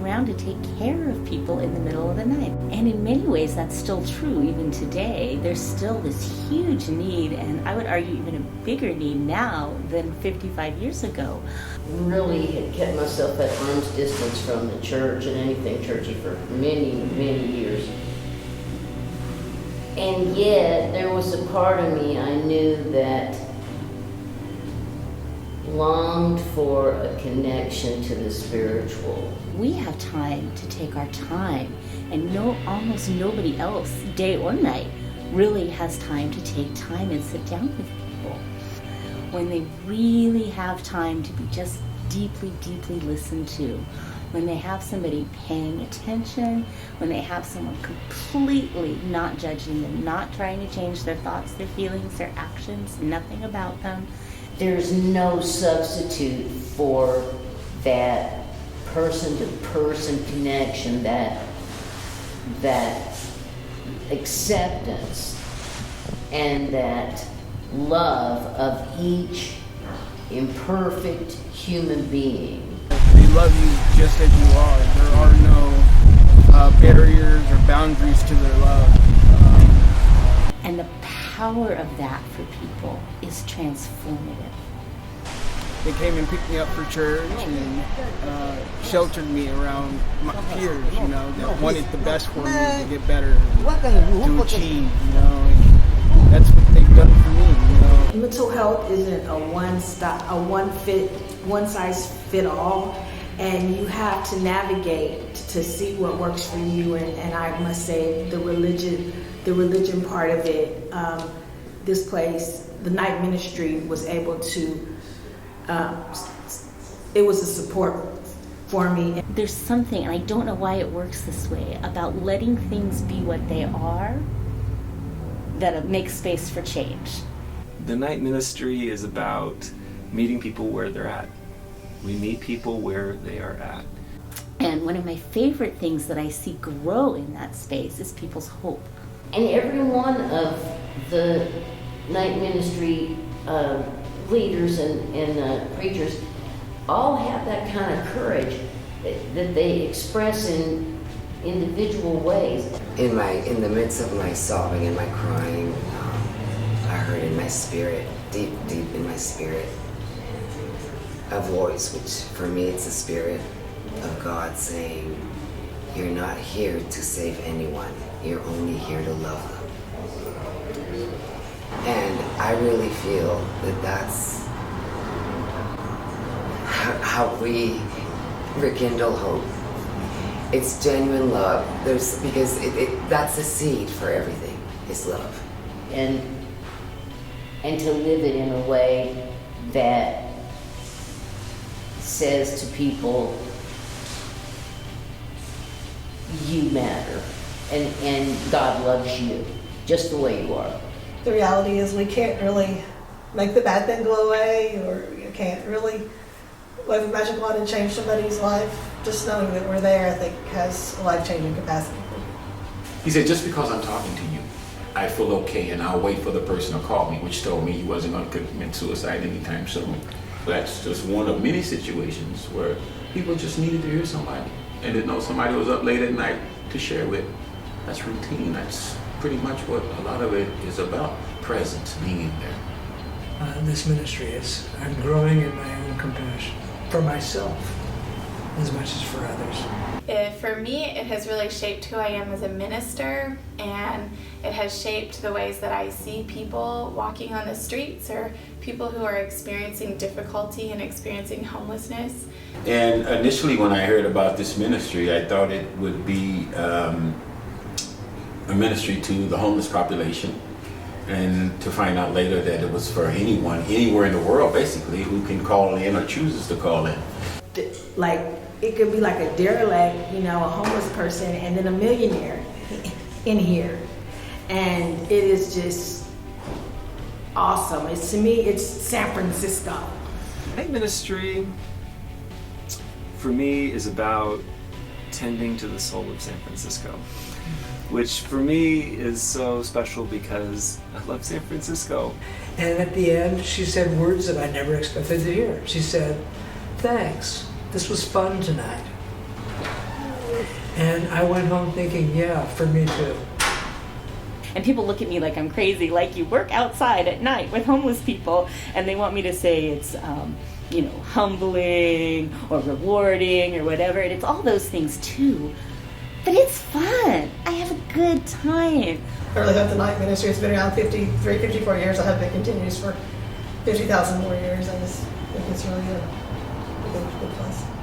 around to take care of people in the middle of the night. And in many ways, that's still true even today. There's still this huge need, and I would argue even a bigger need now than 55 years ago. Really had kept myself at arm's distance from the church and anything churchy for many, many years. And yet, there was a part of me I knew that longed for a connection to the spiritual. We have time to take our time, and almost nobody else, day or night, really has time to take time and sit down with people. When they really have time to be just deeply, deeply listened to, when they have somebody paying attention, when they have someone completely not judging them, not trying to change their thoughts, their feelings, their actions, nothing about them. There's no substitute for that person-to-person connection, that acceptance and that love of each imperfect human being. They love you just as you are. There are no barriers or boundaries to their love. And the power of that for people is transformative. They came and picked me up for church and sheltered me around my peers, that wanted the best for me to get better, to achieve, and that's what they've done for me, Mental health isn't a one size fit all, and you have to navigate to see what works for you. And I must say, the religion part of it, this place, the night ministry was able to, it was a support for me. There's something, and I don't know why it works this way, about letting things be what they are that makes space for change. The night ministry is about meeting people where they're at. We meet people where they are at. And one of my favorite things that I see grow in that space is people's hope. And every one of the night ministry leaders and preachers all have that kind of courage that they express in individual ways. In the midst of my sobbing and my crying, I heard in my spirit, deep in my spirit, a voice, which for me it's the Spirit of God saying, "You're not here to save anyone, you're only here to love them." And I really feel that that's how we rekindle hope. It's genuine love. Because that's the seed for everything, is love. And to live it in a way that says to people, you matter, and God loves you just the way you are. The reality is we can't really make the bad thing go away, or you can't really wave a magic wand and change somebody's life. Just knowing that we're there, I think, has a life-changing capacity. He said, just because I'm talking to you, I feel okay, and I'll wait for the person to call me, which told me he wasn't going to commit suicide anytime soon. That's just one of many situations where people just needed to hear somebody and didn't know somebody was up late at night to share with. That's routine. That's pretty much what a lot of it is about, presence, being in there. This ministry is, I'm growing in my own compassion for myself as much as for others. For me, it has really shaped who I am as a minister, and it has shaped the ways that I see people walking on the streets or people who are experiencing difficulty and experiencing homelessness. And initially when I heard about this ministry, I thought it would be a ministry to the homeless population, and to find out later that it was for anyone, anywhere in the world basically, who can call in or chooses to call in. Like, it could be like a derelict, a homeless person, and then a millionaire in here. And it is just awesome. To me, it's San Francisco. Night ministry, for me, is about tending to the soul of San Francisco, which for me is so special because I love San Francisco. And at the end, she said words that I never expected to hear. She said, "Thanks. This was fun tonight." And I went home thinking, yeah, for me too. And people look at me like I'm crazy, like you work outside at night with homeless people, and they want me to say it's, humbling or rewarding or whatever, and it's all those things too. But it's fun. I have a good time. I really hope the night ministry has been around 53, 54 years. I hope it continues for 50,000 more years. I just think it's really a good place.